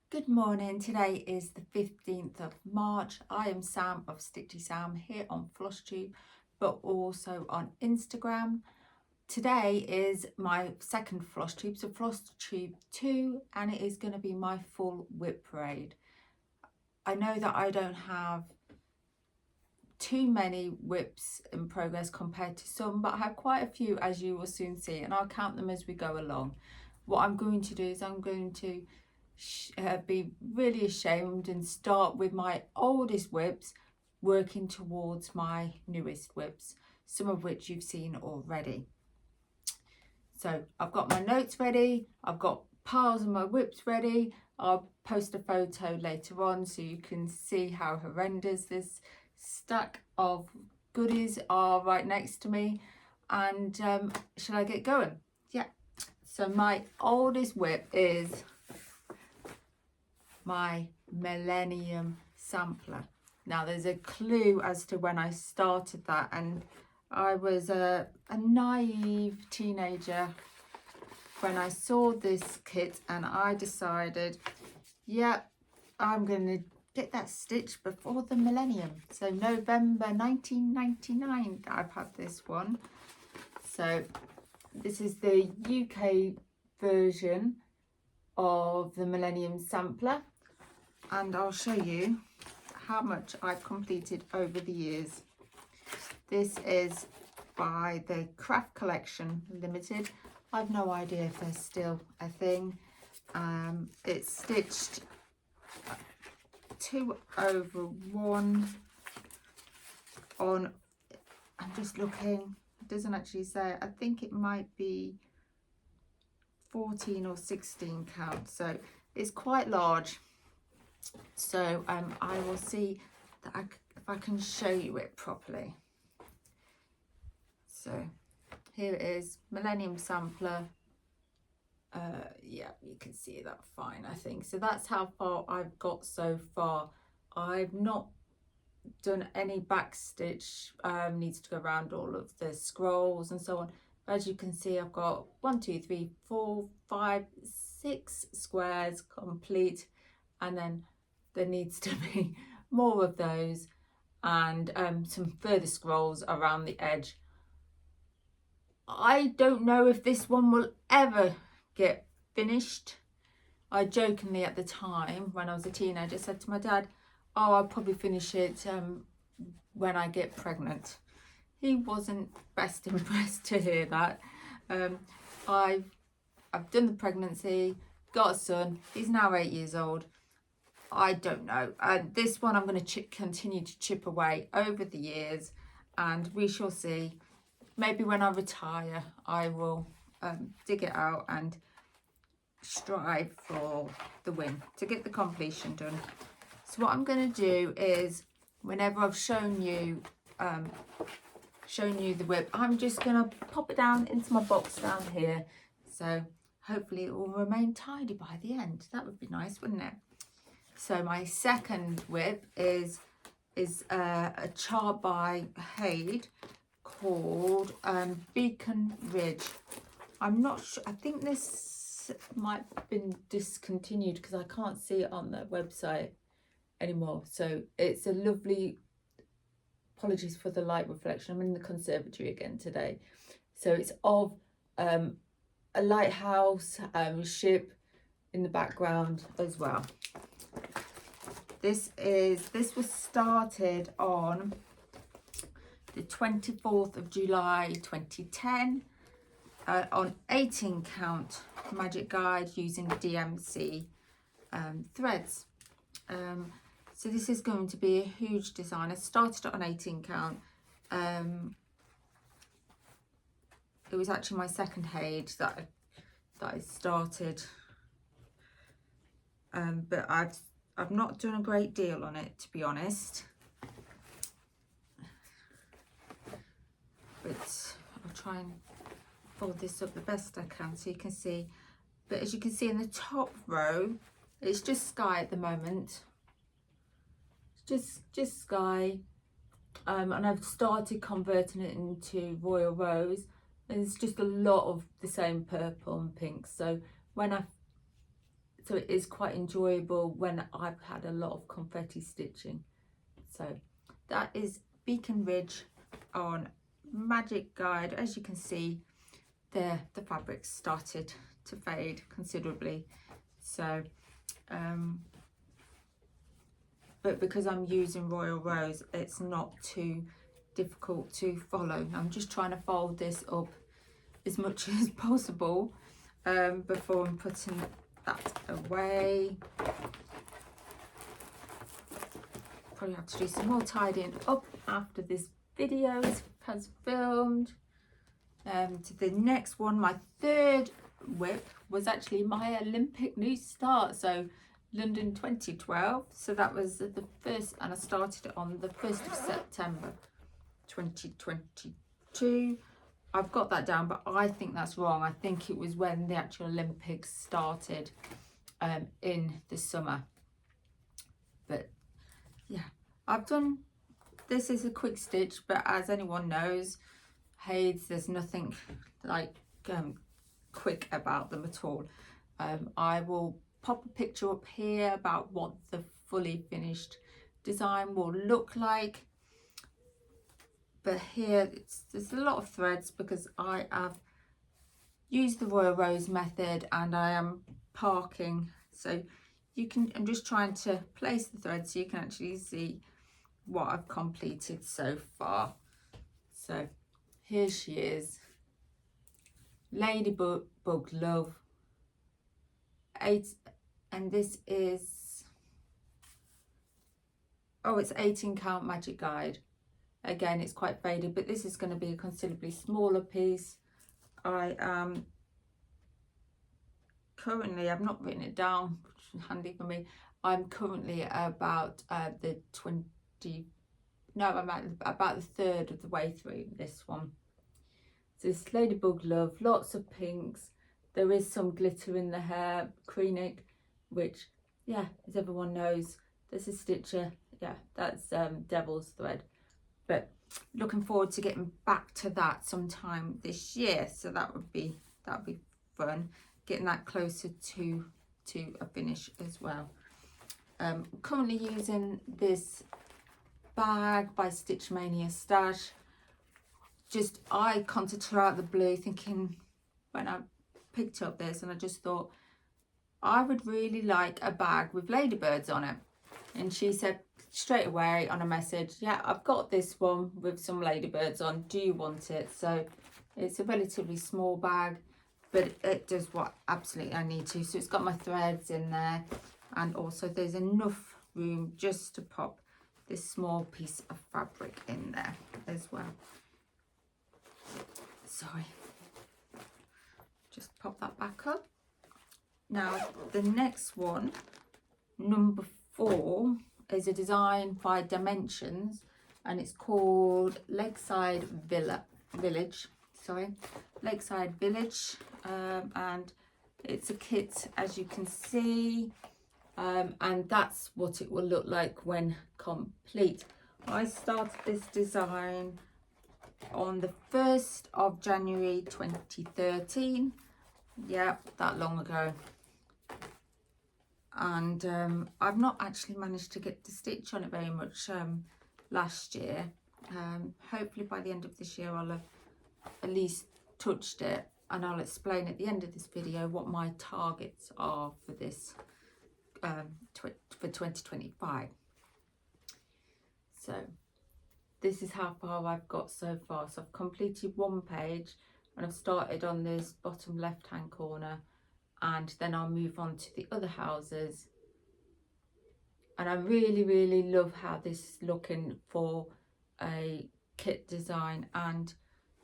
Good morning, today is the 15th of March. I am Sam of Stitchy Sam here on FlossTube, but also on Instagram. Today is my second FlossTube, so FlossTube 2, and it is going to be my full WIP parade. I know that I don't have too many WIPs in progress compared to some, but I have quite a few, as you will soon see, and I'll count them as we go along. What I'm going to do is I'm going to be really ashamed and start with my oldest WIPs, working towards my newest WIPs, some of which you've seen already. So I've got my notes ready, I've got piles of my WIPs ready. I'll post a photo later on so you can see how horrendous this stack of goodies are right next to me. And should I get going? Yeah. So my oldest WIP is my Millennium Sampler. Now there's a clue as to when I started that, and I was a naive teenager when I saw this kit and I decided, yeah, I'm going to get that stitched before the millennium. So November 1999 I've had this one. So this is the UK version of the Millennium Sampler, and I'll show you how much I've completed over the years. This is by the Craft Collection Limited. I've no idea if they're still a thing. It's stitched 2/1 on, I'm just looking, it doesn't actually say, I think it might be 14 or 16 count, so it's quite large. So I will see that if I can show you it properly. So here it is, Millennium Sampler. Yeah, you can see that fine, I think. So that's how far I've got so far. I've not done any back stitch, needs to go around all of the scrolls and so on. As you can see, I've got 1, 2, 3, 4, 5, 6 squares complete, and then there needs to be more of those, and some further scrolls around the edge. I don't know if this one will ever get finished. I jokingly at the time, when I was a teenager, said to my dad, oh, I'll probably finish it when I get pregnant. He wasn't best impressed to hear that. I've done the pregnancy, got a son, he's now 8 years old. I don't know. This one I'm going to continue to chip away over the years, and we shall see. Maybe when I retire, I will dig it out and strive for the win, to get the completion done. So what I'm going to do is, whenever I've shown you the WIP, I'm just going to pop it down into my box down here. So hopefully it will remain tidy by the end. That would be nice, wouldn't it? So my second WIP is a chart by HAED called Beacon Ridge. I'm not sure, I think this might have been discontinued because I can't see it on the website anymore. So it's a lovely, apologies for the light reflection, I'm in the conservatory again today. So it's of a lighthouse, ship in the background as well. This was started on the 24th of July 2010 on 18 count magic guide using DMC threads. So this is going to be a huge design. I started it on 18 count. It was actually my second HAED that I started, but I've not done a great deal on it, to be honest. But I'll try and fold this up the best I can so you can see. But as you can see in the top row, it's just sky at the moment. It's just sky. And I've started converting it into royal rose. And it's just a lot of the same purple and pink. So when I so it is quite enjoyable when I've had a lot of confetti stitching. So that is Beacon Ridge on Magic Guide. As you can see there, the fabric started to fade considerably. So but because I'm using Royal Rose, it's not too difficult to follow. I'm just trying to fold this up as much as possible before I'm putting that away. Probably have to do some more tidying up after this video has filmed. To the next one, my third WIP was actually my Olympic new start, so London 2012. So that was the first, and I started it on the 1st of September 2022. I've got that down, but I think that's wrong. I think it was when the actual Olympics started in the summer. But yeah, I've done, this is a quick stitch, but as anyone knows, HAEDs, there's nothing like quick about them at all. I will pop a picture up here about what the fully finished design will look like. But here there's a lot of threads because I have used the Royal Rose method and I am parking. So you can, I'm just trying to place the thread so you can actually see what I've completed so far. So here she is, Ladybug Love 8, and this is, oh, it's 18 count Magic Guide. Again, it's quite faded, but this is going to be a considerably smaller piece. I am currently, I've not written it down, which is handy for me. I'm currently about the 20, no, I'm at about the third of the way through this one. So this Ladybug Love, lots of pinks. There is some glitter in the hair, Creenic, which, yeah, as everyone knows, there's a stitcher. Yeah, that's Devil's Thread. But looking forward to getting back to that sometime this year. So that would be fun, getting that closer to a finish as well. Currently using this bag by Stitch Mania Stash. Just, I contacted her out of the blue, thinking when I picked up this, and I just thought I would really like a bag with ladybirds on it. And she said straight away on a message, yeah, I've got this one with some ladybirds on, do you want it? So it's a relatively small bag, but it does what absolutely I need to. So it's got my threads in there, and also there's enough room just to pop this small piece of fabric in there as well. Sorry, just pop that back up. Now the next one, number 4, is a design by Dimensions, and it's called Lakeside Village. And it's a kit, as you can see, and that's what it will look like when complete. I started this design on the 1st of January 2013. Yeah, that long ago. And I've not actually managed to get to stitch on it very much last year. Hopefully by the end of this year I'll have at least touched it, and I'll explain at the end of this video what my targets are for this for 2025. So this is how far I've got so far. So I've completed one page, and I've started on this bottom left hand corner, and then I'll move on to the other houses. And I really love how this is looking for a kit design. And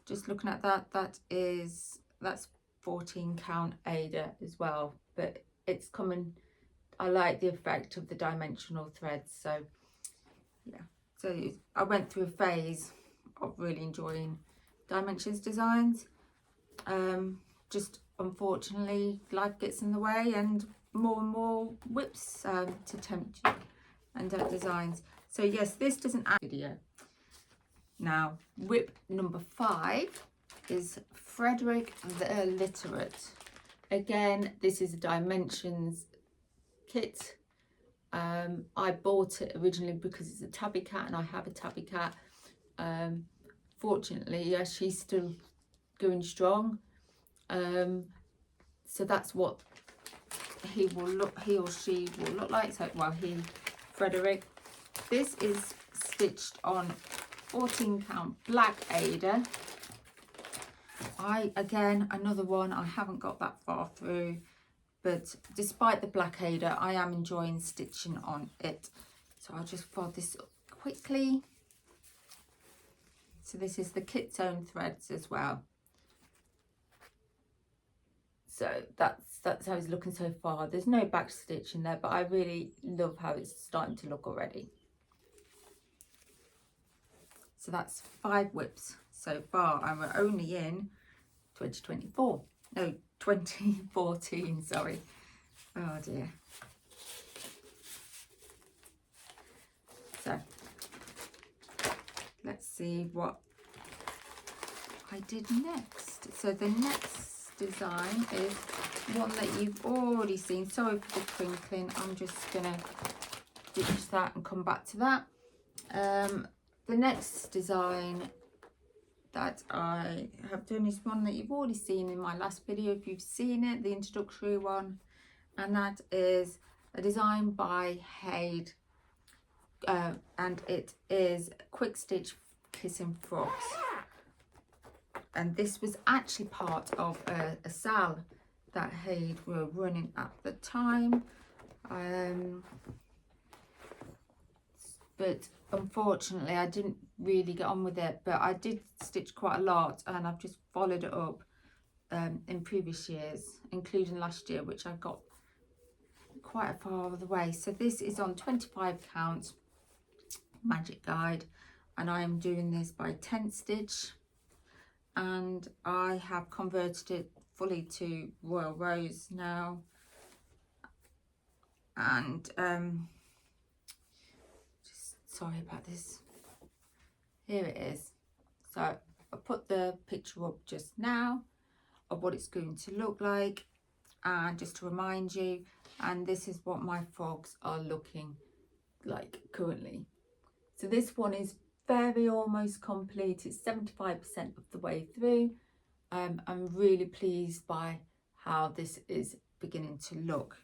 just looking at that, that's 14 count Ada as well, but it's coming, I like the effect of the dimensional threads. So yeah, so I went through a phase of really enjoying Dimensions designs. Just unfortunately life gets in the way, and more whips to tempt you and designs. So yes, this doesn't add video. Now whip number 5 is Frederick the Illiterate. Again, this is a Dimensions kit. I bought it originally because it's a tabby cat and I have a tabby cat. Fortunately, yeah, she's still going strong. So that's what he or she will look like. So, well, Frederick. This is stitched on 14 count black Aida. Again, another one, I haven't got that far through, but despite the black Aida, I am enjoying stitching on it. So I'll just fold this up quickly. So this is the kit's own threads as well. So that's how it's looking so far. There's no back stitch in there, but I really love how it's starting to look already. So that's 5 whips so far, and we're only in 2024. No, 2014, sorry. Oh dear. So let's see what I did next. So the next design is one that you've already seen. Sorry for the crinkling, I'm just gonna ditch that and come back to that. The next design that I have done is one that you've already seen in my last video if you've seen it, the introductory one, and that is a design by HAED, and it is quick stitch kissing frogs. And this was actually part of a sale that HAED were running at the time, but unfortunately I didn't really get on with it, but I did stitch quite a lot, and I've just followed it up in previous years, including last year, which I got quite far the way. So this is on 25 count magic guide, and I am doing this by 10 stitch, and I have converted it fully to Royal Rose now. And sorry about this, here it is. So I put the picture up just now of what it's going to look like, and just to remind you, and this is what my frogs are looking like currently. So this one is very almost complete, it's 75% of the way through. I'm really pleased by how this is beginning to look.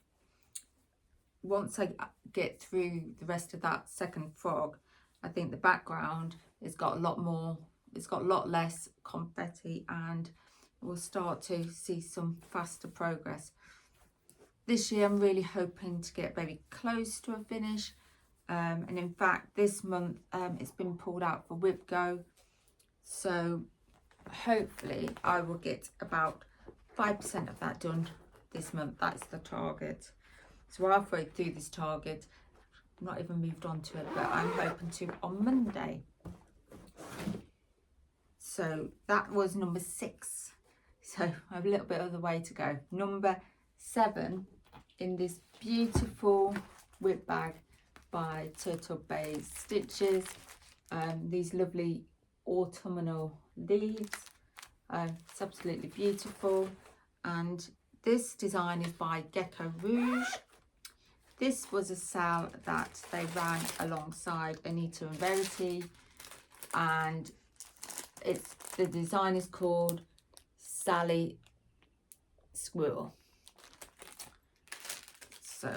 Once I get through the rest of that second frog, I think the background has got a lot more, it's got a lot less confetti, and we'll start to see some faster progress. This year I'm really hoping to get very close to a finish, and in fact this month it's been pulled out for WIP Go, so hopefully I will get about 5% of that done this month. That's the target. So we're halfway through this target. I've not even moved on to it, but I'm hoping to on Monday. So that was number 6. So I have a little bit of the way to go. Number 7 in this beautiful WIP bag by Turtle Bay Stitches. These lovely autumnal leaves. It's absolutely beautiful. And this design is by Gecko Rouge. This was a sale that they ran alongside Anita and Verity, and the design is called Sally Squirrel. So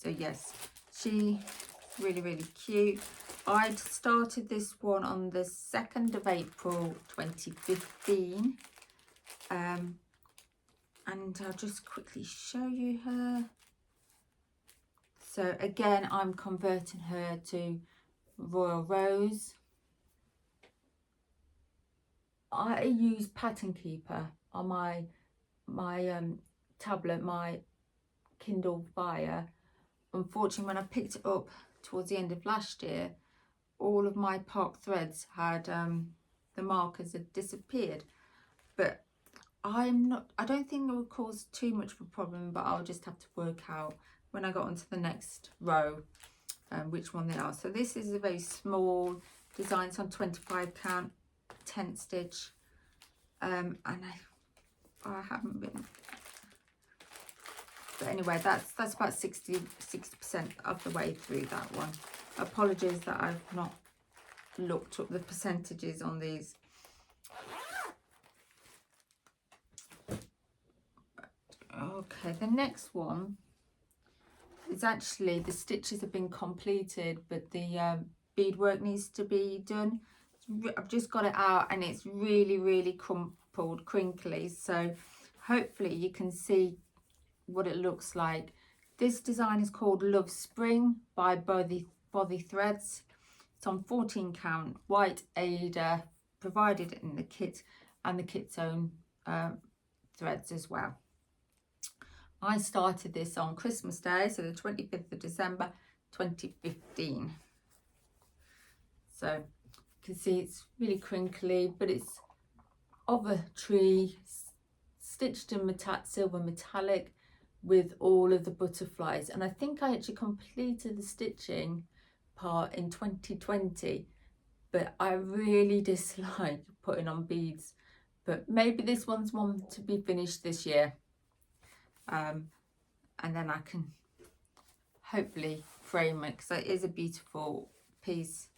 yes, she really cute. I started this one on the 2nd of April 2015, and I'll just quickly show you her. So again, I'm converting her to Royal Rose. I use Pattern Keeper on my tablet, my Kindle Fire. Unfortunately, when I picked it up towards the end of last year, all of my park threads had the markers had disappeared. But I don't think it will cause too much of a problem, but I'll just have to work out when I got onto the next row which one they are. So this is a very small design, it's on 25 count 10 stitch, and I haven't been But anyway, that's about 60% of the way through that one. Apologies that I've not looked up the percentages on these. Okay, the next one is actually, the stitches have been completed, but the beadwork needs to be done. I've just got it out and it's really crumpled, crinkly, so hopefully you can see what it looks like. This design is called Love Spring by Body Threads. It's on 14 count white AIDA, provided in the kit and the kit's own threads as well. I started this on Christmas Day, so the 25th of December 2015. So you can see it's really crinkly, but it's of a tree, stitched in silver metallic with all of the butterflies. And I think I actually completed the stitching part in 2020, but I really dislike putting on beads. But maybe this one's one to be finished this year. And then I can hopefully frame it, because it is a beautiful piece,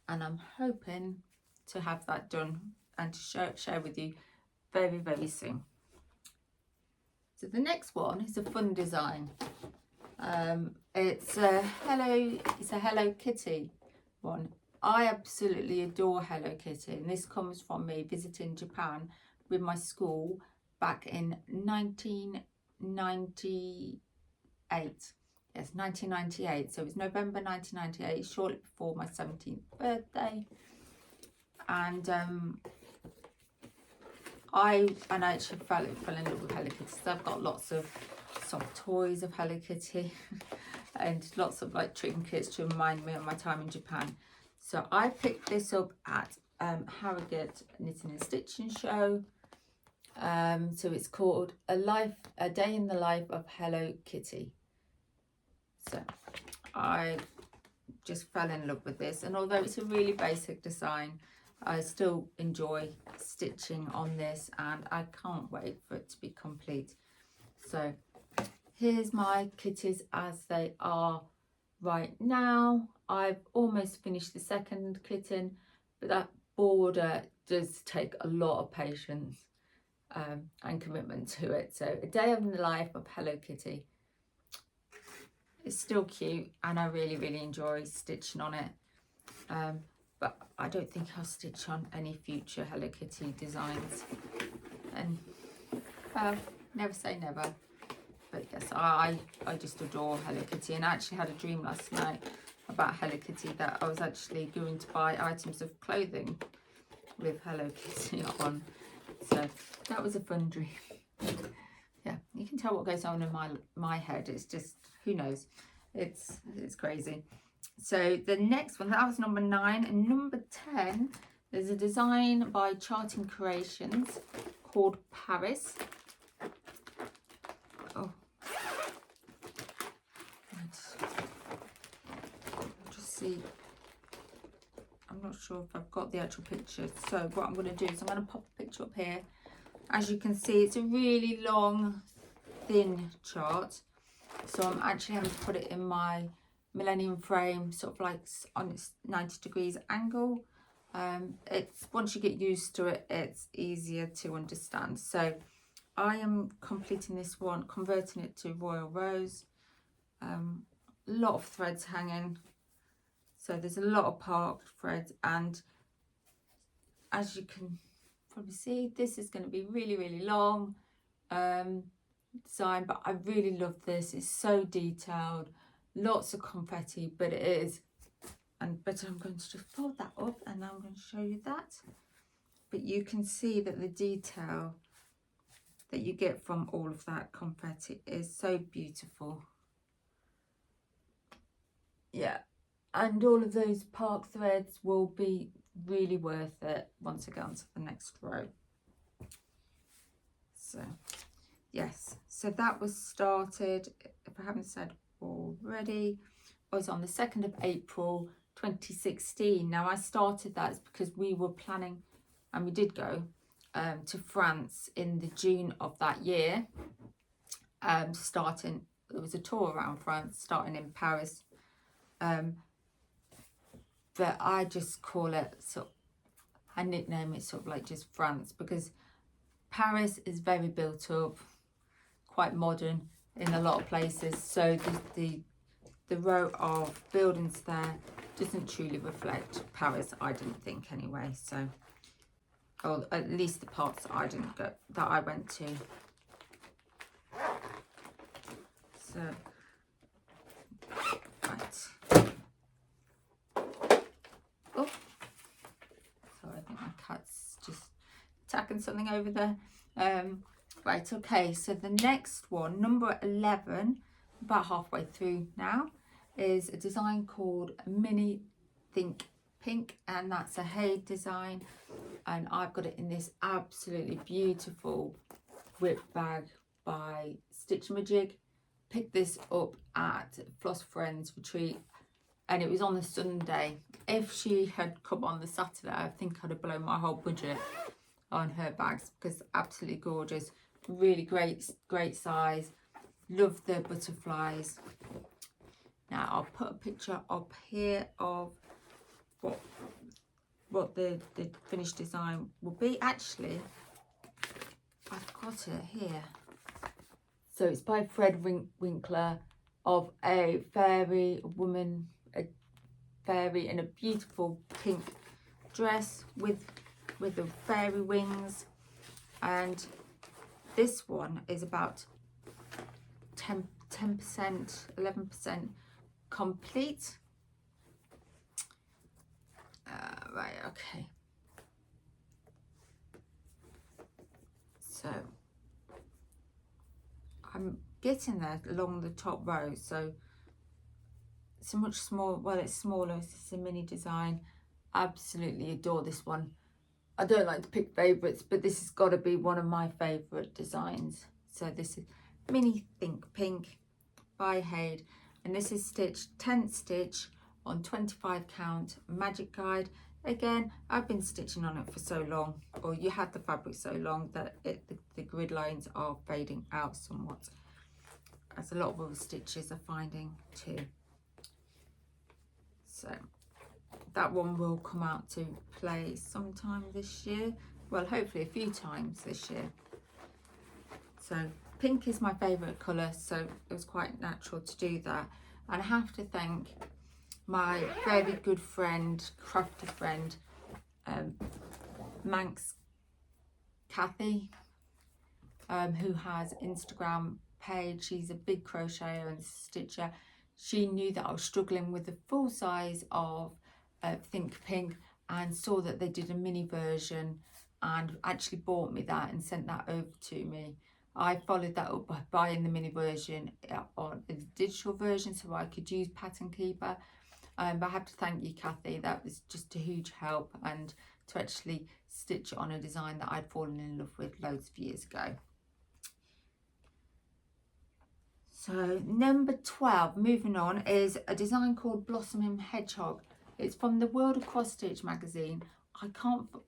and I'm hoping to have that done and to share with you very soon. So the next one is a fun design. It's a Hello Kitty one. I absolutely adore Hello Kitty, and this comes from me visiting Japan with my school back in 1998. Yes, 1998. So it was November 1998, shortly before my 17th birthday. And I actually fell in love with Hello Kitty. So I've got lots of soft toys of Hello Kitty and lots of like trinkets to remind me of my time in Japan. So I picked this up at Harrogate Knitting and Stitching Show. So it's called A Day in the Life of Hello Kitty. So I just fell in love with this, and although it's a really basic design, I still enjoy stitching on this, and I can't wait for it to be complete. So here's my kitties as they are right now. I've almost finished the second kitten, but that border does take a lot of patience and commitment to it. So A Day in the Life of Hello Kitty. It's still cute, and I really enjoy stitching on it. But I don't think I'll stitch on any future Hello Kitty designs. And never say never. But yes, I just adore Hello Kitty, and I actually had a dream last night about Hello Kitty that I was actually going to buy items of clothing with Hello Kitty on. So that was a fun dream. Yeah, you can tell what goes on in my head. It's just, who knows? It's crazy. So the next one, that was number 9, and number 10, there's a design by Charting Creations called Paris. Oh, just see. I'm not sure if I've got the actual picture. So what I'm going to do is I'm going to pop a picture up here. As you can see, it's a really long, thin chart. So I'm actually having to put it in my Millennium frame, sort of like on its 90 degrees angle. It's once you get used to it, it's easier to understand. So I am completing this one, converting it to Royal Rose. A lot of threads hanging. So there's a lot of parked threads, and as you can probably see, this is going to be really long design, but I really love this. It's so detailed, lots of confetti, but it is, but I'm going to just fold that up and I'm going to show you that. But you can see that the detail that you get from all of that confetti is so beautiful. Yeah, and all of those park threads will be really worth it once I get onto the next row. So yes, so that was started, if I haven't said already, I was on the 2nd of April 2016. Now I started that because we were planning, and we did go to France in the June of that year, starting, there was a tour around France starting in Paris, but I just call it I nickname it sort of like just France, because Paris is very built up, quite modern in a lot of places, so the row of buildings there doesn't truly reflect Paris, I didn't think anyway. So, or at least the parts that I went to. So, right. Oh, sorry, I think my cat's just attacking something over there. Right, okay, so the next one, number 11, about halfway through now, is a design called Mini Think Pink, and that's a HAED design, and I've got it in this absolutely beautiful whip bag by Stitchamajig. Picked this up at Floss Friends Retreat, and it was on the Sunday. If she had come on the Saturday, I think I'd have blown my whole budget on her bags, because absolutely gorgeous, really great size. Love the butterflies. Now I'll put a picture up here of what the finished design will be. Actually, I've got it here. So it's by Fred Winkler, of a fairy woman, a fairy in a beautiful pink dress with the fairy wings, and this one is about 10%, 11% complete. Right, okay. So I'm getting there along the top row, so it's a much smaller, well, it's smaller, it's a mini design. Absolutely adore this one. I don't like to pick favourites, but this has got to be one of my favourite designs. So this is Mini Think Pink by HAED, and this is stitched 10th stitch on 25 count magic guide. Again, I've been stitching on it for so long, or you had the fabric so long, that the grid lines are fading out somewhat, as a lot of other stitches are finding too. So that one will come out to play sometime this year. Well, hopefully a few times this year. So pink is my favourite colour, so it was quite natural to do that. And I have to thank my very good friend, crafter friend, Manx Kathy, who has Instagram page. She's a big crocheter and stitcher. She knew that I was struggling with the full size of Think Pink, and saw that they did a mini version, and actually bought me that and sent that over to me. I followed that up by buying the mini version on the digital version, so I could use Pattern Keeper. But I have to thank you, Kathy. That was just a huge help, and to actually stitch on a design that I'd fallen in love with loads of years ago. So number 12, moving on, is a design called Blossoming Hedgehog. It's from the World of Cross Stitch magazine. I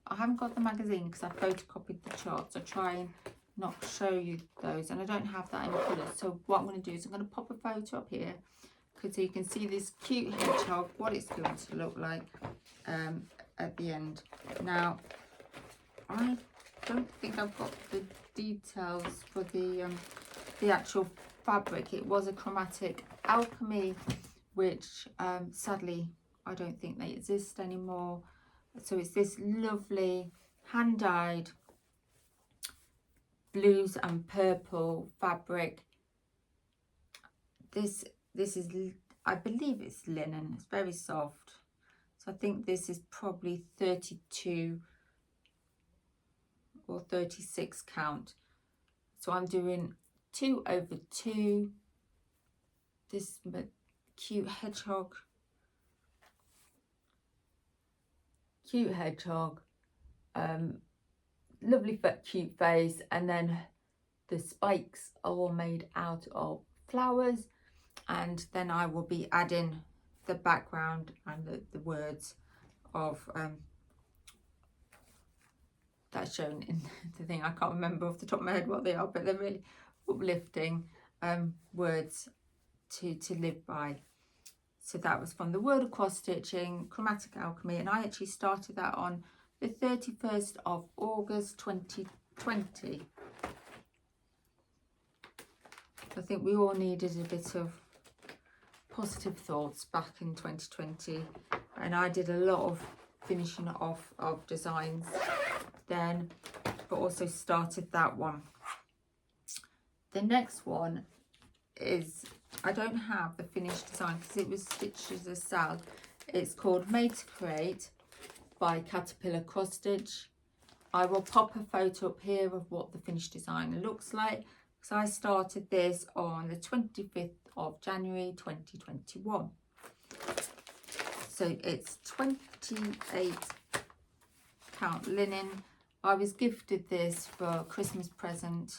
haven't got the magazine because I photocopied the charts. I try and not show you those, and I don't have that in colours. So what I'm going to do is I'm going to pop a photo up here, so you can see this cute hedgehog, what it's going to look like at the end. Now, I don't think I've got the details for the actual fabric. It was a chromatic alchemy, which sadly I don't think they exist anymore. So it's this lovely hand-dyed blues and purple fabric. This is, I believe it's linen. It's very soft. So I think this is probably 32 or 36 count. So I'm doing 2/2. This cute hedgehog. Cute hedgehog. Lovely cute face, and then the spikes are all made out of flowers, and then I will be adding the background and the words of that's shown in the thing. I can't remember off the top of my head what they are, but they're really uplifting, words to live by. So that was from the World of Cross Stitching, Chromatic Alchemy, and I actually started that on the 31st of August 2020. I think we all needed a bit of positive thoughts back in 2020, and I did a lot of finishing off of designs then, but also started that one. The next one is, I don't have the finished design because it was stitched as a sal. It's called Made to Create by Caterpillar Cross Stitch. I will pop a photo up here of what the finished design looks like. So I started this on the 25th of January 2021. So it's 28 count linen. I was gifted this for a Christmas present.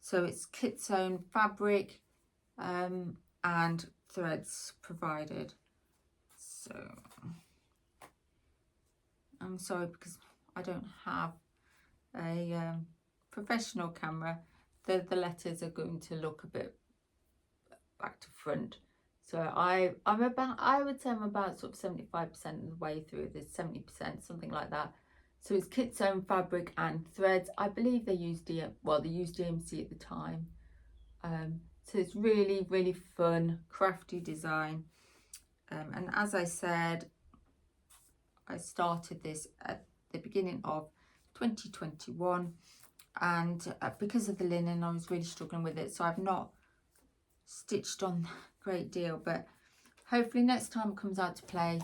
So it's kit sewn fabric and threads provided. So I'm sorry because I don't have a professional camera. The letters are going to look a bit back to front. So I would say I'm about sort of 75% of the way through this, 70%, something like that. So it's kit sewn fabric and threads. I believe they used DMC at the time. So it's really, really fun, crafty design. And as I said, I started this at the beginning of 2021, and because of the linen, I was really struggling with it. So I've not stitched on a great deal, but hopefully next time it comes out to play,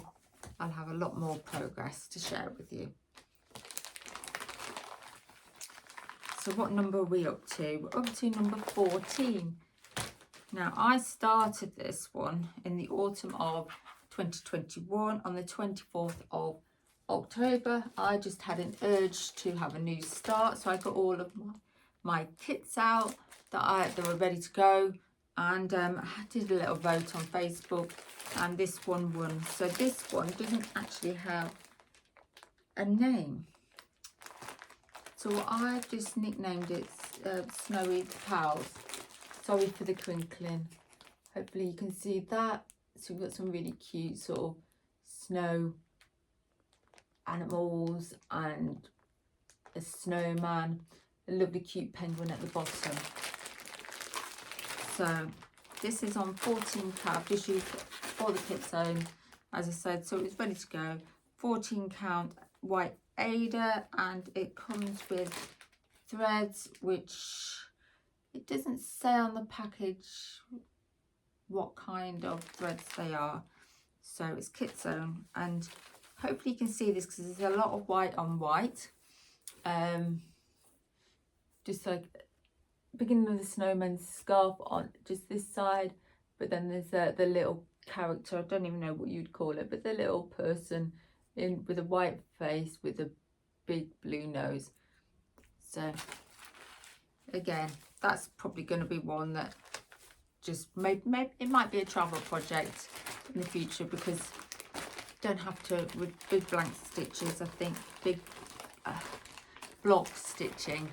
I'll have a lot more progress to share with you. So what number are we up to? We're up to number 14. Now I started this one in the autumn of 2021 on the 24th of October. I just had an urge to have a new start, so I got all of my kits out that were ready to go, and I did a little vote on Facebook, and this one won. So this one doesn't actually have a name, so I've just nicknamed it Snowy Pals. Sorry for the crinkling. Hopefully you can see that. So we've got some really cute sort of snow animals and a snowman, a lovely cute penguin at the bottom. So this is on 14 count. I've just used all the kit sewn, as I said, so it's ready to go. 14 count white Ada, and it comes with threads, which it doesn't say on the package what kind of threads they are. So it's kit sewn, and hopefully you can see this because there's a lot of white on white. Just like beginning of the snowman's scarf on just this side, but then there's the little character, I don't even know what you'd call it, but the little person in with a white face with a big blue nose. So again, that's probably going to be one that just maybe it might be a travel project in the future, because you don't have to with big blank stitches. I think big block stitching,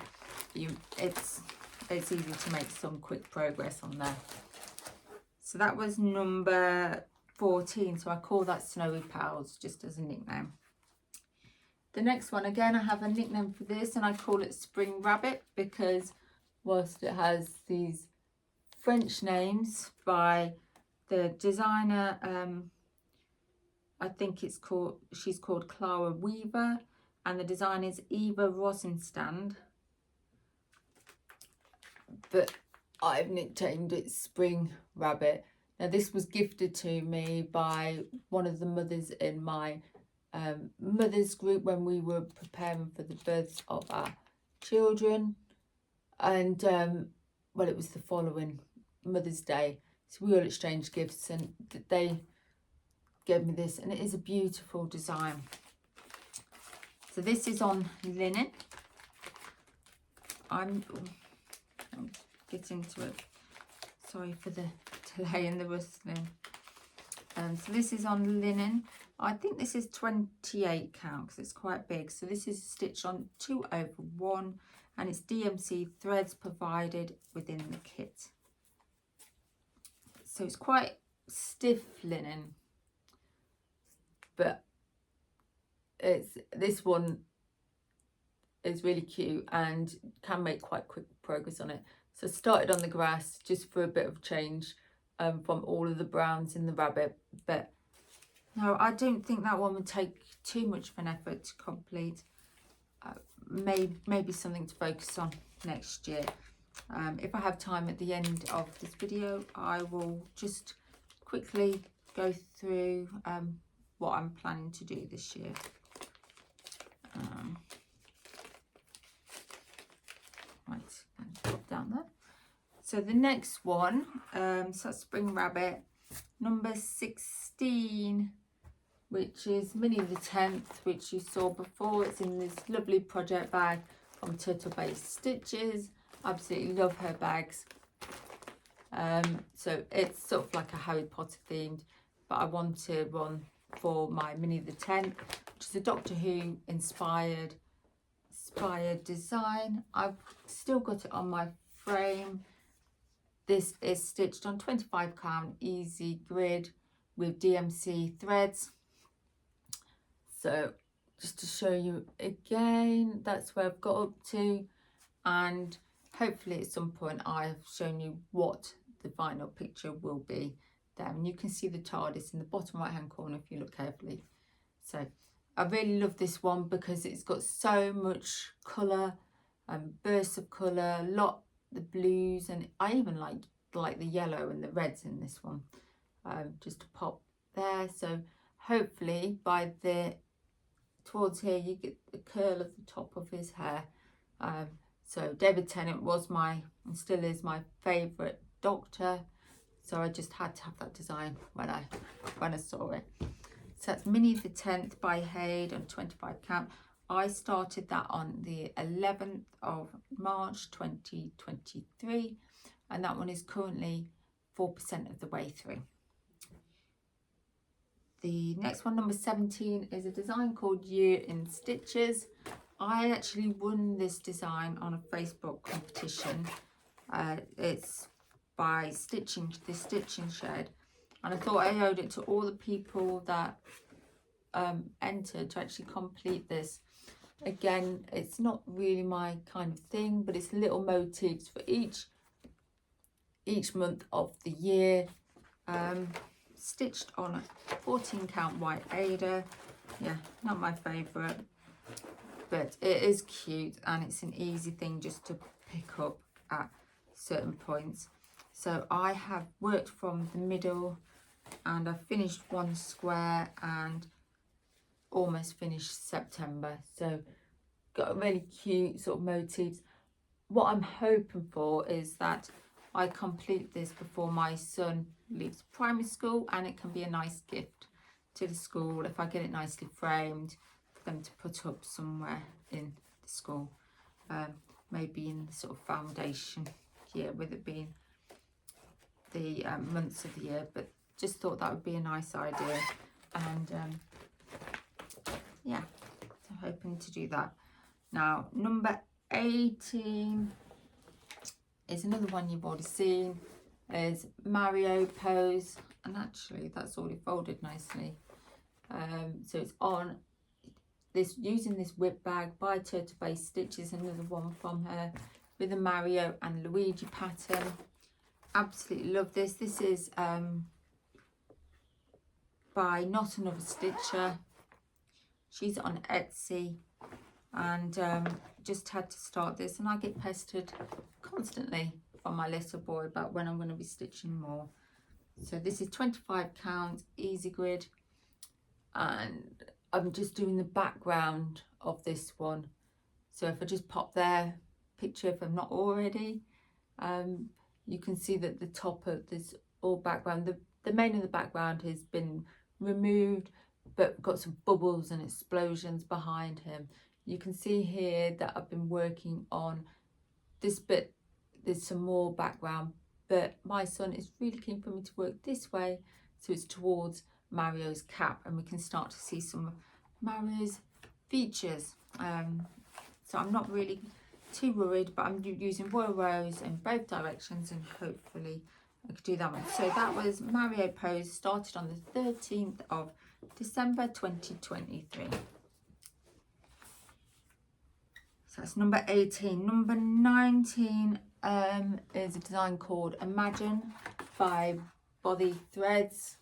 it's easy to make some quick progress on there. So that was number 14, so I call that Snowy Pals just as a nickname. The next one, again, I have a nickname for this, and I call it Spring Rabbit, because whilst it has these French names by the designer, I think she's called Clara Weaver, and the design is Eva Rosenstand, but I've nicknamed it Spring Rabbit. Now this was gifted to me by one of the mothers in my mothers group when we were preparing for the births of our children, and well, it was the following Mother's Day, so we all exchanged gifts, and they gave me this, and it is a beautiful design. So this is on linen. I'm getting to it, sorry for the delay in the rustling. So this is on linen. I think this is 28 count because it's quite big. So this is stitched on 2/1, and it's DMC threads provided within the kit. So it's quite stiff linen, but this one is really cute and can make quite quick progress on it. So I started on the grass just for a bit of change from all of the browns in the rabbit, but no, I don't think that one would take too much of an effort to complete. Maybe something to focus on next year. If I have time at the end of this video, I will just quickly go through what I'm planning to do this year. Right, pop down there. So the next one, so that's Spring Rabbit number 16, which is Minnie the 10th, which you saw before. It's in this lovely project bag from Turtle Based Stitches. Absolutely love her bags. So it's sort of like a Harry Potter themed, but I wanted one for my Minnie the 10th, which is a Doctor Who inspired design. I've still got it on my frame. This is stitched on 25 count easy grid with DMC threads. So just to show you again, that's where I've got up to, and hopefully at some point I've shown you what the final picture will be there. And you can see the TARDIS in the bottom right hand corner if you look carefully. So I really love this one because it's got so much colour and bursts of colour, a lot the blues, and I even like the yellow and the reds in this one, just to pop there. So hopefully by towards here you get the curl of the top of his hair. So David Tennant was and still is my favourite Doctor, so I just had to have that design when I saw it. So that's Minnie the 10th by HAED on 25 count. I started that on the 11th of March 2023, and that one is currently 4% of the way through. The next one, number 17, is a design called Year in Stitches. I actually won this design on a Facebook competition. It's by the Stitching Shed, and I thought I owed it to all the people that entered to actually complete this. Again, it's not really my kind of thing, but it's little motifs for each month of the year, stitched on a 14 count white Ada. Yeah, not my favourite, but it is cute and it's an easy thing just to pick up at certain points. So I have worked from the middle, and I finished one square and almost finished September. So got a really cute sort of motifs. What I'm hoping for is that I complete this before my son leaves primary school, and it can be a nice gift to the school if I get it nicely framed for them to put up somewhere in the school, maybe in the sort of foundation year, with it being the months of the year. But just thought that would be a nice idea, and yeah, so hoping to do that. Now number 18 is another one you've already seen, is Mario Pose, and actually that's already folded nicely. So it's on this, using this whip bag by Turtle Based Stitches, another one from her, with a Mario and Luigi pattern. Absolutely love this. This is by Not Another Stitcher. She's on Etsy, and just had to start this, and I get pestered constantly from my little boy about when I'm going to be stitching more. So this is 25 count easy grid, and I'm just doing the background of this one. So if I just pop their picture, if I'm not already, you can see that the top of this all background, the main of the background has been removed, but got some bubbles and explosions behind him. You can see here that I've been working on this bit. There's some more background, but my son is really keen for me to work this way, so it's towards Mario's cap, and we can start to see some of Mario's features. So I'm not really too worried, but I'm using Royal Rose in both directions, and hopefully I could do that one. So that was Mario Pose, started on the 13th of December 2023. So that's number 18. Number 19 is a design called Imagine by Body Threads.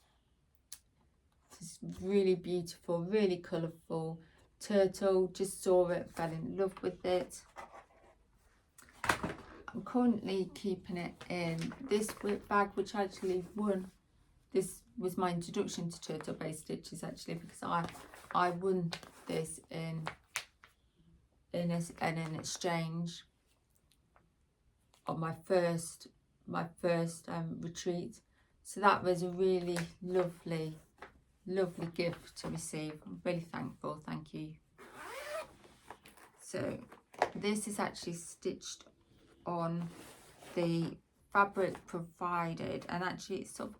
It's really beautiful, really colourful. Turtle, just saw it, fell in love with it. I'm currently keeping it in this WIP bag, which I actually won. This was my introduction to turtle based stitches, actually, because I won this in an exchange on my first retreat. So that was a really lovely gift to receive. I'm really thankful, thank you. So this is actually stitched on the fabric provided, and actually it's sort of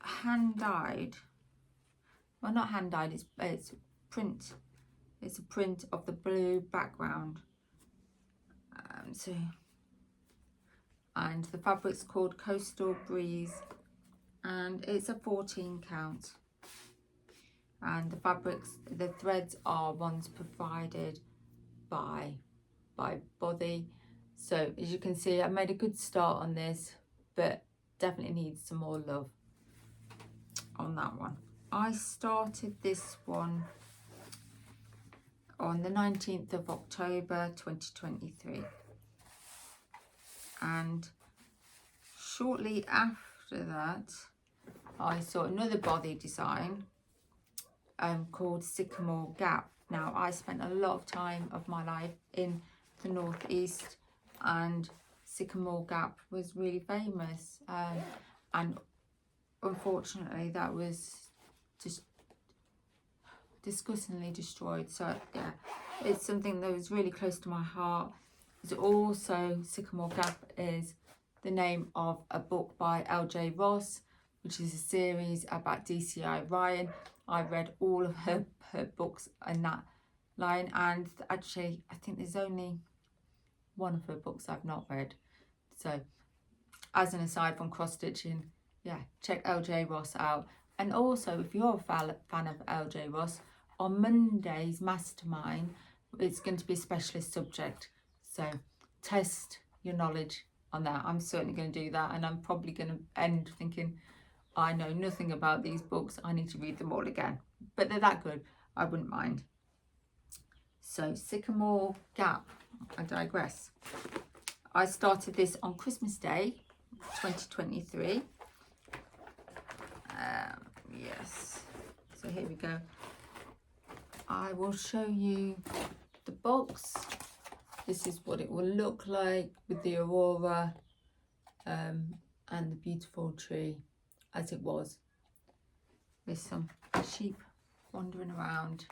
hand dyed. Well, not hand dyed, it's print. It's a print of the blue background. And the fabric's called Coastal Breeze, and it's a 14 count. And the threads are ones provided by Body. So as you can see, I made a good start on this, but definitely needs some more love on that one. I started this one on the 19th of October 2023, and shortly after that I saw another body design called Sycamore Gap. Now, I spent a lot of time of my life in the northeast, and Sycamore Gap was really famous, and unfortunately that was just disgustingly destroyed. So yeah, it's something that was really close to my heart. It's also, Sycamore Gap is the name of a book by L.J. Ross, which is a series about DCI Ryan. I read all of her books in that line, and actually I think there's only one of her books I've not read. So as an aside from cross stitching, yeah, check L.J. Ross out. And also, if you're a fan of L.J. Ross, on Monday's mastermind it's going to be a specialist subject, so test your knowledge on that. I'm certainly going to do that, and I'm probably going to end thinking I know nothing about these books, I need to read them all again, but they're that good, I wouldn't mind. So Sycamore Gap, I digress. I started this on Christmas Day 2023. Yes, so here we go. I will show you the box. This is what it will look like with the aurora and the beautiful tree as it was, with some sheep wandering around.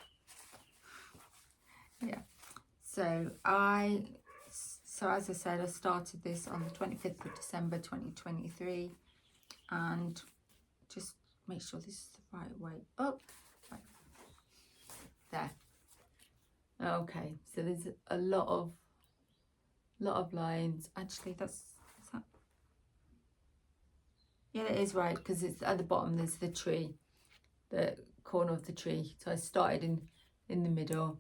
Yeah, so as I said, I started this on the 25th of December 2023, and just make sure this is the right way up. Right. There. Okay, so there's a lot of lines. Actually, is that? Yeah, it is right, because it's at the bottom. There's the tree, the corner of the tree. So I started in the middle,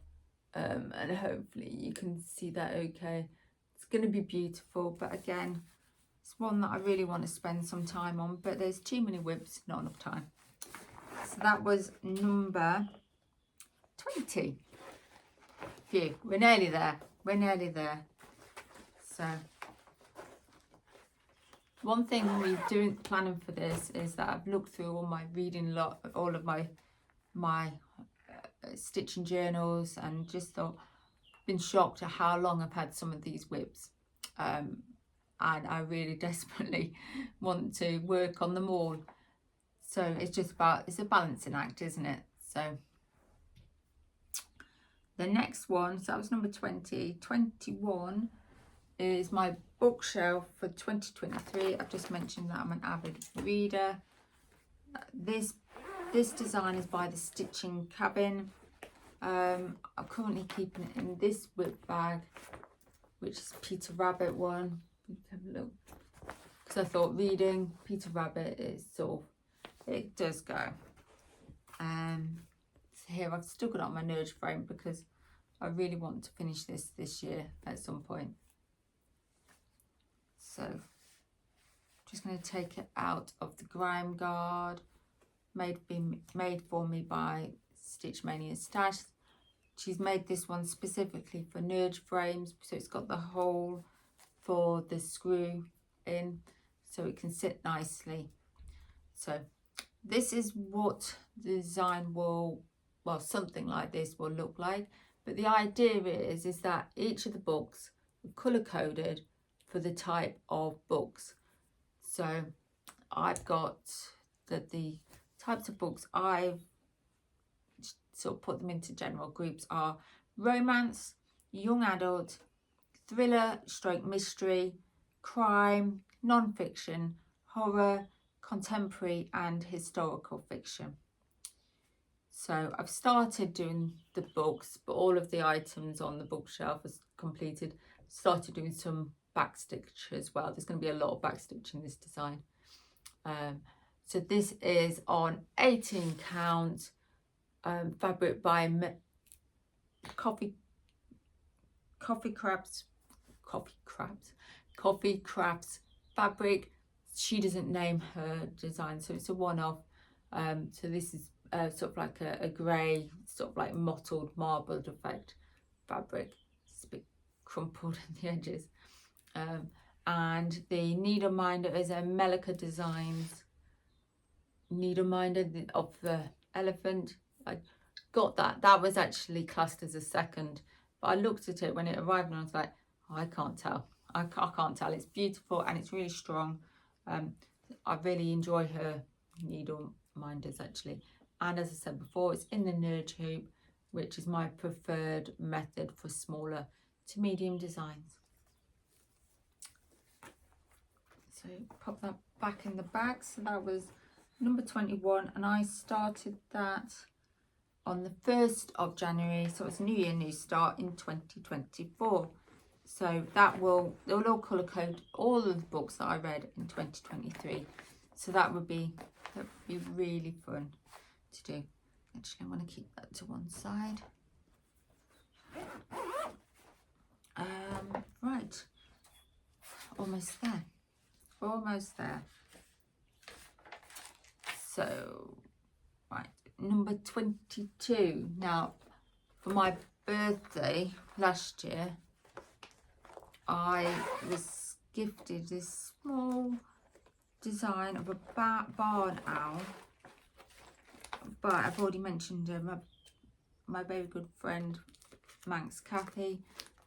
and hopefully you can see that okay. It's going to be beautiful, but again, it's one that I really want to spend some time on, but there's too many WIPs, not enough time. So that was number 20. Phew, we're nearly there. We're nearly there. So one thing we're planning for this is that I've looked through all my reading all of my stitching journals, and just been shocked at how long I've had some of these WIPs, and I really desperately want to work on them all. So it's a balancing act, isn't it? So the next one, so that was number 20. 21 is my bookshelf for 2023. I've just mentioned that I'm an avid reader. This design is by the Stitching Cabin. I'm currently keeping it in this WIP bag, which is Peter Rabbit one. Have a look, because I thought reading Peter Rabbit is sort of, it does go. So here I've still got it on my nudge frame because I really want to finish this year at some point. So just going to take it out of the grime guard, made for me by Stitch Mania Stash. She's made this one specifically for nudge frames, so it's got the hole for the screw in, so it can sit nicely. So this is what the design will, well, something like this will look like. But the idea is that each of the books are colour coded for the type of books. So I've got the types of books I've sort of put them into general groups are romance, young adult, thriller stroke mystery, crime, non-fiction, horror, contemporary and historical fiction. So I've started doing the books, but all of the items on the bookshelf is completed. Started doing some backstitch as well. There's going to be a lot of backstitch in this design. So this is on 18 count fabric by Coffee Crafts fabric. She doesn't name her design, so it's a one-off. So this is sort of like a grey, sort of like mottled, marbled effect fabric. It's a bit crumpled at the edges. And the needle minder is a Melika Designs needle minder of the elephant. I got that was actually classed as a second, but I looked at it when it arrived and I was like, oh, I can't tell. I can't tell. It's beautiful and it's really strong. I really enjoy her needle minders actually. And as I said before, it's in the nudge hoop, which is my preferred method for smaller to medium designs. So pop that back in the bag. So that was number 21, and I started that on the 1st of January. So it's New Year, New Start in 2024. So they'll all colour code all of the books that I read in 2023. So that would be really fun to do. Actually, I want to keep that to one side. Right, almost there. So right, number 22. Now for my birthday last year I was gifted this small design of a barn owl, but I've already mentioned my very good friend Manx Kathy,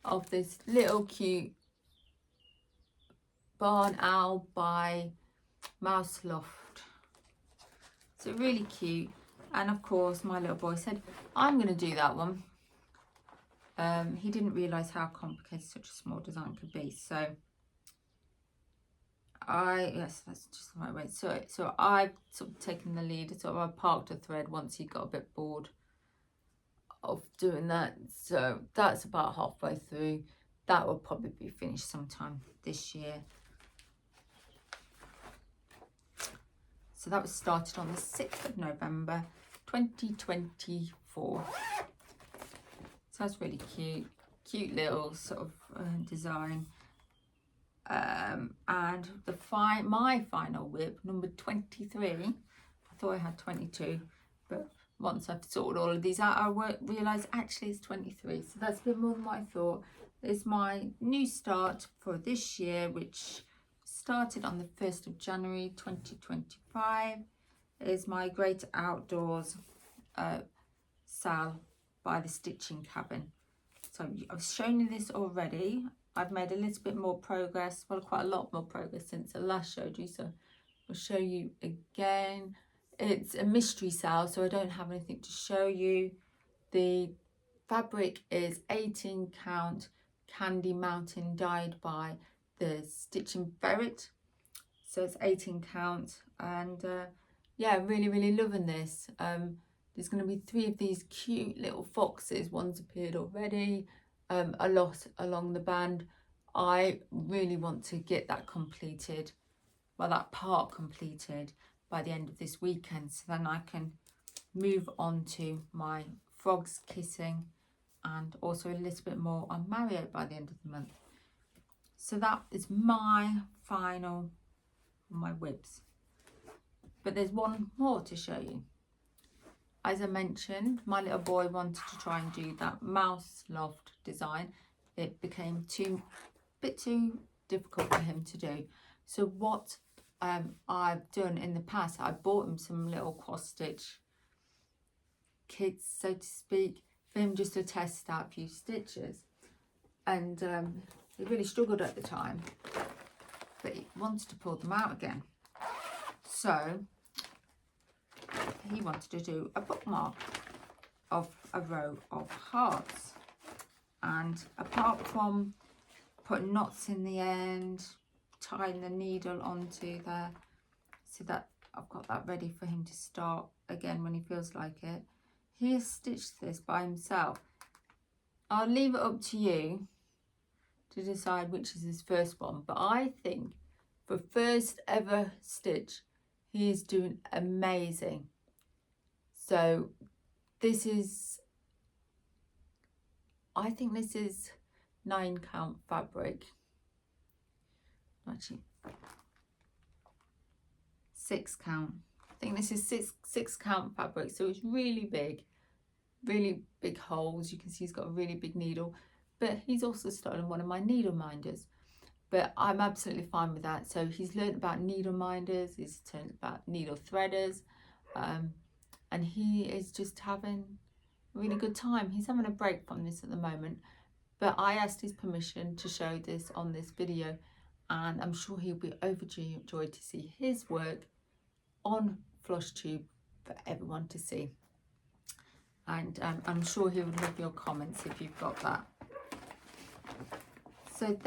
of this little cute barn owl by Mouseloft. So really cute, and of course my little boy said I'm going to do that one. He didn't realise how complicated such a small design could be, so yes, that's just the right way. So I've sort of taken the lead. So I parked a thread once he got a bit bored of doing that. So that's about halfway through. That will probably be finished sometime this year. So that was started on the 6th of November 2024. So that's really cute little sort of design. And my final whip, number 23. I thought I had 22, but once I've sorted all of these out, I realised actually it's 23. So that's a bit more than what I thought. It's my new start for this year, which started on the 1st of January 2025. Is my Great Outdoors sal by the Stitching Cabin. So I've shown you this already. I've made a little bit more progress, well, quite a lot more progress since I last showed you, so I'll show you again. It's a mystery sal, so I don't have anything to show you. The fabric is 18 count Candy Mountain dyed by the Stitching Ferret. So it's 18 count, and yeah, really loving this. There's going to be 3 of these cute little foxes. One's appeared already, a lot along the band. I really want to get that completed, well, that part completed by the end of this weekend, so then I can move on to my frogs kissing and also a little bit more on Mario by the end of the month. So that is my final, my whips. But there's one more to show you. As I mentioned, my little boy wanted to try and do that Mouseloft design. It became a bit too difficult for him to do. So what I've done in the past, I bought him some little cross stitch kits, so to speak, for him just to test out a few stitches. And he really struggled at the time, but he wanted to pull them out again. So he wanted to do a bookmark of a row of hearts. And apart from putting knots in the end, tying the needle onto there, so that I've got that ready for him to start again when he feels like it, he has stitched this by himself. I'll leave it up to you to decide which is his first one, but I think for first ever stitch, he is doing amazing. So this is, I think this is 9 count fabric, actually 6 count. I think this is six count fabric, so it's really big holes. You can see he's got a really big needle, but he's also stolen one of my needle minders, but I'm absolutely fine with that. So he's learned about needle minders, he's learned about needle threaders, and he is just having a really good time. He's having a break from this at the moment, but I asked his permission to show this on this video, and I'm sure he'll be overjoyed to see his work on FlossTube for everyone to see. And I'm sure he would love your comments if you've got that. So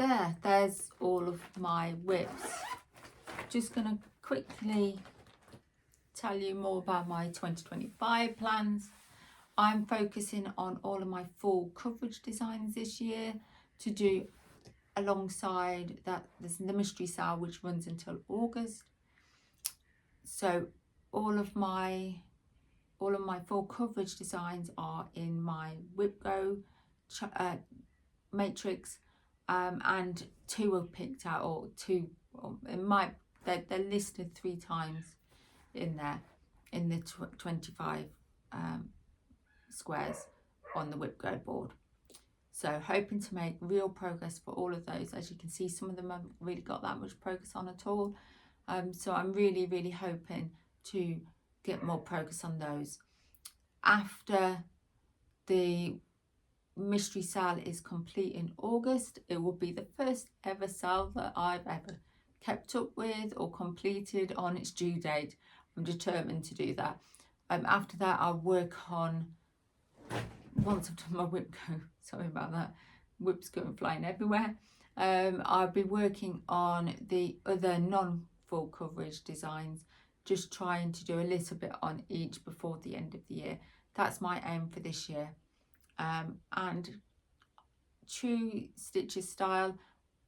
there's all of my whips. Just going to quickly tell you more about my 2025 plans. I'm focusing on all of my full coverage designs this year to do alongside that. There's the mystery sale which runs until August. So all of my full coverage designs are in my WIP matrix, and 2 were picked out, or 2, they're listed 3 times in there in the 25 squares on the WIP board. So hoping to make real progress for all of those. As you can see, some of them haven't really got that much progress on at all. So I'm really hoping to get more progress on those. After the mystery sale is complete in August, it will be the first ever sale that I've ever kept up with or completed on its due date. I'm determined to do that. After that, I'll work on, once I've done my WIP go, sorry about that, WIP's going flying everywhere. I'll be working on the other non-full coverage designs, just trying to do a little bit on each before the end of the year. That's my aim for this year. And true Stitches style,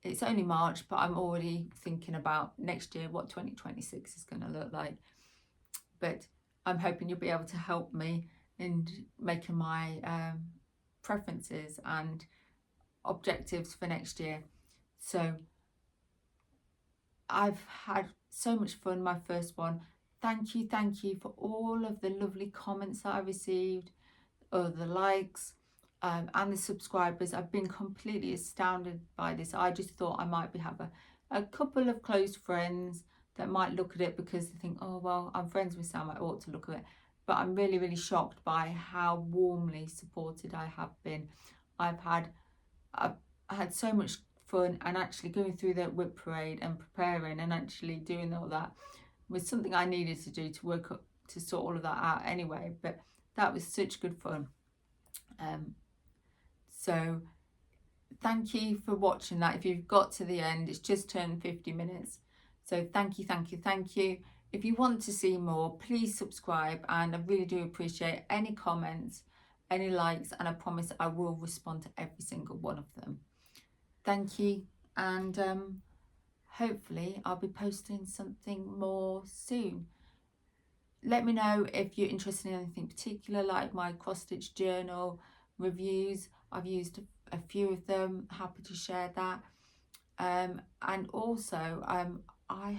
it's only March, but I'm already thinking about next year, what 2026 is going to look like. But I'm hoping you'll be able to help me in making my preferences and objectives for next year. So I've had so much fun, my first one. Thank you for all of the lovely comments that I received, or the likes, and the subscribers. I've been completely astounded by this. I just thought I might have a couple of close friends that might look at it because they think, oh well, I'm friends with Sam, I ought to look at it. But I'm really shocked by how warmly supported I have been. I've had so much fun, and actually going through the WIP parade and preparing and actually doing all that was something I needed to do to work up to sort all of that out anyway. But that was such good fun. So thank you for watching that. If you've got to the end, it's just turned 50 minutes. So thank you. If you want to see more, please subscribe, and I really do appreciate any comments, any likes, and I promise I will respond to every single one of them. Thank you. and hopefully I'll be posting something more soon. Let me know if you're interested in anything particular, like my cross stitch journal reviews. I've used a few of them, happy to share that. And also I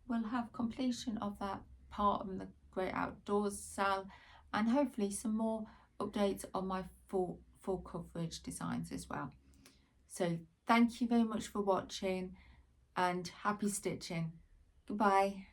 will have completion of that part of the Great Outdoors sale, and hopefully some more updates on my full coverage designs as well. So thank you very much for watching, and happy stitching. Goodbye.